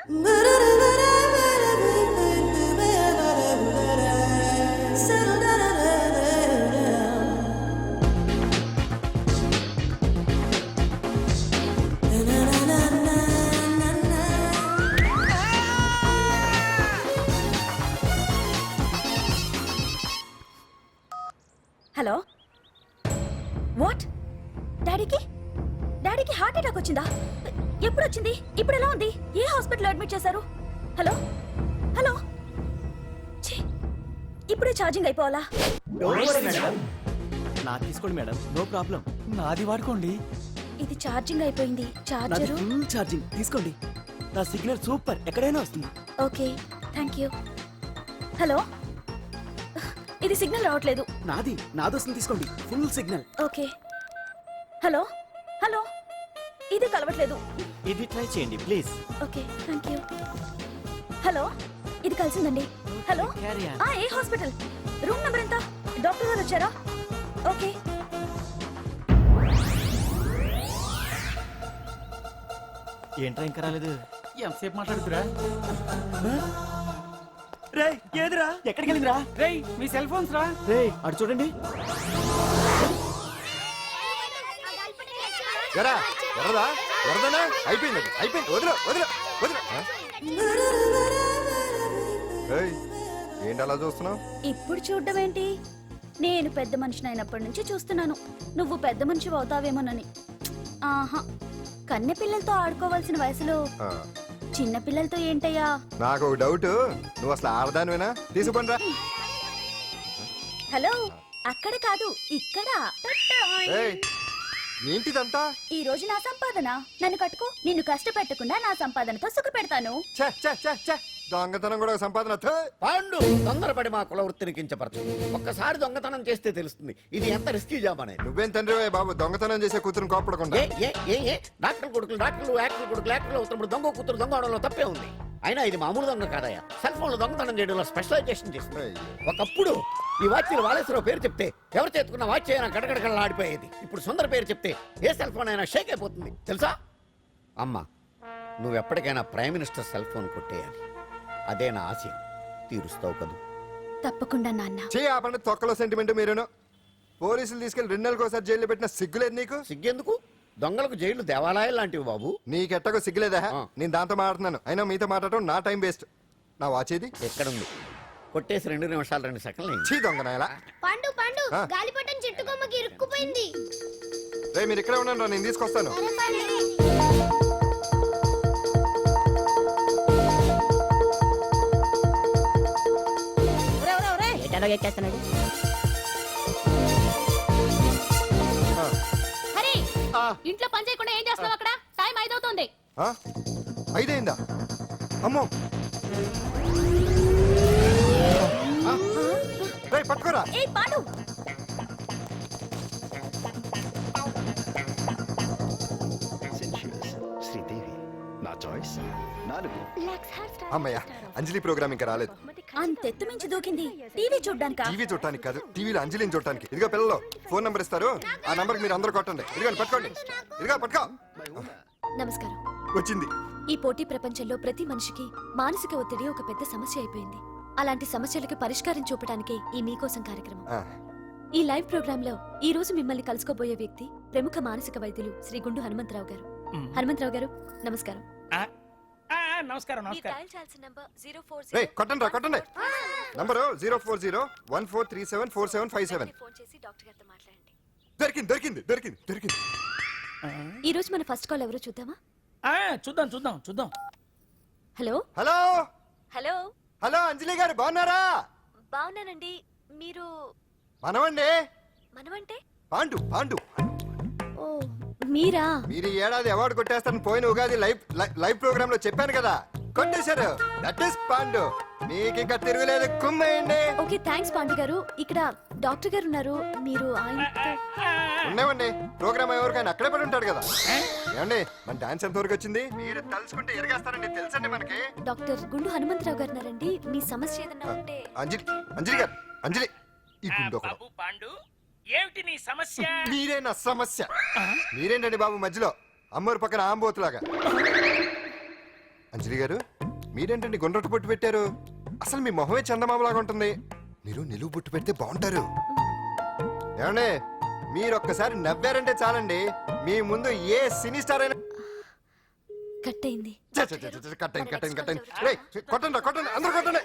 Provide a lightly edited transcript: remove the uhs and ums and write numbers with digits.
Hello, what? డాడీకి heart attack వచ్చిందా? ఎప్పుడు వచ్చింది? ఇప్పుడు ఎలా ఉంది? ఏ హాస్పిటల్లో అడ్మిట్ చేశారు? హలో హలో, ఇప్పుడే ఛార్జింగ్ అయిపోవాలా? నా తీసుకోండి మేడం, నో ప్రాబ్లం. నాది వాడుకోండి. ఇది ఛార్జింగ్ అయిపోయింది. చార్జరు ఫుల్ ఛార్జింగ్ తీసుకోండి. నా సిగ్నల్ సూపర్, ఎక్కడైనా వస్తుంది. Okay, thank you. హలో, ఇది సిగ్నల్ రావట్లేదు. నాది వస్తుంది, తీసుకోండి. Full signal. Okay. Hello hello, ఇది కలవట్లేదు. ఇది ట్రై చేయండి please. Okay, thank you. Hello, ఇది కలిసిందండి. హలో, ఏ హాస్పిటల్? రూమ్ నెంబర్ ఎంత? డాక్టర్ గారు వచ్చారా? ఓకే. ఏంట్రా ఇంకా రాలేదు? ఎంతసేపు మాట్లాడుతురా? రే ఏదిరా, ఎక్కడికి వెళ్ళిందిరా? రే మీ సెల్ ఫోన్స్ రా. రే అటు చూడండి. అయిపోయింది వదిలే వదిలే వదిలే. ఏంటి అలా చూస్తున్నావు? ఇప్పుడు చూడ్డం ఏంటి? నేను పెద్ద మనిషిని అయినప్పటి నుంచి చూస్తున్నాను. నువ్వు పెద్ద మనిషి అవుతావేమోనని. ఆహా, కన్నె పిల్లలతో ఆడుకోవాల్సిన వయసులో చిన్న పిల్లలతో ఏంటయ్యా? నాకు ఒక డౌట్, నువ్వు అసలు ఆడదానివేనా? తీసుకుంటా. హలో, అక్కడ కాదు ఇక్కడ. ఏంటిదంతా? ఈ రోజు నా సంపాదన. నన్ను కట్టుకో. నిన్ను కష్టపెట్టకుండా నా సంపాదనతో సుఖ పెడతాను. దొంగతనం కూడా సంపాదన. పాండు, తొందరపడి మా కుల వృత్తిని కించపరచు. ఒక్కసారి దొంగతనం చేస్తే తెలుస్తుంది ఇది ఎంత రిస్కీ జాబ్ అనేది. నువ్వేం తండ్రి బాబు, దొంగతనం చేసే కూతురు కోపడకుండా. డాక్టర్ కొడుకులు డాక్టర్లు, యాక్టర్ కొడుకులు యాక్టర్లు అవుతున్నప్పుడు దొంగ కూతురు దొంగ అవడంలో తప్పే ఉంది. అయినా ఇది మామూలు దొంగ కాదయ్యా. సెల్ ఫోన్ లో దొంగతనం చేయడంలో స్పెషలైజేషన్ చేస్తుంది. ఒకప్పుడు ఈ వాచ్లు వాలేశ్వరరావు పేరు చెప్తే ఎవరు చేతుకున్న వాచ్ అయినా గడగడగడలా ఆడిపోయేది. ఇప్పుడు సుందర పేరు చెప్తే ఏ సెల్ ఫోన్ అయినా షేక్ అయిపోతుంది తెలుసా? అమ్మా, నువ్వు ఎప్పటికైనా ప్రైమ్ మినిస్టర్ సెల్ ఫోన్ కొట్టేయాలి. అదే నా ఆశయం. తీరుస్తావు కదూ? తప్పకుండా నాన్న. ఆపండి, తొక్కలో సెంటిమెంట్ మీరేను. పోలీసులు తీసుకెళ్లి 2 నెలలకు జైల్లో పెట్టిన సిగ్గులేదు నీకు? సిగ్గెందుకు? దొంగలకు జైలు దేవాలయాలు లాంటివి బాబు. నీకెట్టకు సిగ్గులేదా? నేను దాంతో మాట్లాడుతున్నాను. అయినా మీతో మాట్లాడటం నా టైం వేస్ట్. నా వాచ్ ఏది? ఎక్కడుంది? కొట్టేసి 2 నిమిషాలు 2 సెకండ్లు. చీ దొంగనాయలా. పండు పండు, గాలిపటం చెట్టు కొమ్మకి ఇరుక్కుపోయింది. రే మీరు ఇక్కడే ఉన్నాను రా, నేను తీసుకొస్తాను. ఇంట్లో పని చేయకుండా ఏం చేస్తావు అక్కడ? టైం 5 అవుతుంది. 5 అయిందా? అమ్మో, పట్టుకోరా. అమ్మయ్య, అంజలి ప్రోగ్రామ్ ఇంకా రాలేదు. అంతెత్తు మించి దూకింది. టీవీ చూడ్డానికి? టీవీ చూడటానికి కాదు, టీవీలో అంజలిని చూడటానికి. ఇదిగో పిల్లలు, ఫోన్ నంబర్ ఇస్తారు, ఆ నంబర్ మీరు అందరూ కొట్టండి. ఇదిగోండి పట్టుకోండి. ఇదిగో పట్టుకో. నమస్కారం. వచ్చింది. ఈ పోటీ ప్రపంచంలో ప్రతి మనిషికి మానసిక ఒత్తిడి ఒక పెద్ద సమస్య అయిపోయింది. అలాంటి సమస్యలకు పరిష్కారం చూపడానికే ఈ మీకోసం కార్యక్రమం. ఈ లైవ్ ప్రోగ్రామ్ లో ఈ రోజు మిమ్మల్ని కలుసుకోబోయే వ్యక్తి ప్రముఖ మానసిక వైద్యులు శ్రీ గుండు హనుమంతరావు గారు. హనుమంతరావు గారు, నమస్కారం. నమస్కారం. కొట్టండి రా, కొట్టండి. నంబరు 04014374757. దొరికింది దొరికింది దొరికింది దొరికింది. ఈ రోజు మన ఫస్ట్ కాల్ ఎవరో చూద్దామా? చూద్దాం. హలో హలో హలో హలో, అంజలి గారు బాగున్నారా? బాగున్నానండి. మీరు? మనమండి. మనమంటే? పాండు పాండు. ఓ, మీరా? మీరు ఈ ఏడాది అవార్డు కొట్టేస్తారని పోయిన ఉగాది లైవ్ ప్రోగ్రామ్ లో చెప్పాను కదా, కొట్టేశారు. That is Pandu. మీకు ఇంకా తిరుగులేదు, కుమ్మేయండి. ఓకే, థ్యాంక్స్ పాండు గారు. ఇక్కడ డాక్టర్ గారు ఉన్నారు, మీరు ఆయనతో? ఉన్నామండి. ప్రోగ్రామ్ ఎవరికైనా అక్కడే పడి ఉంటాడు కదా. ఏమండి, మన డాన్స్ ఎంత వరకు వచ్చింది? మీరు తలుచుకుంటే ఎరగేస్తారండి, తెలుసండి మనకి. డాక్టర్ గుండు హనుమంతరావు గారు ఉన్నారండి. మీ సమస్య ఏదన్నా ఉంటే. అంజలి గారు, అంజలి ఈ గుండు పాండు, ఏమిటి నీ సమస్య? మీరే నా సమస్య. మీరేంటండి బాబు మధ్యలో అమ్మోరు పక్కన ఆంబోతులాగా? అంజలి గారు మీరేంటండి గుండ్రటి బొట్టు పెట్టారు? అసలు మీ మొహమే చందమామలాగా ఉంటుంది. మీరు నిలువు బొట్టు పెడితే బాగుంటారు. ఏమండి మీరు ఒక్కసారి నవ్వారంటే చాలండి, మీ ముందు ఏ సినీ స్టార్ అయినా కట్ అయింది. కట్టండి రేయ్, కొట్టండి అందరూ కొట్టండి.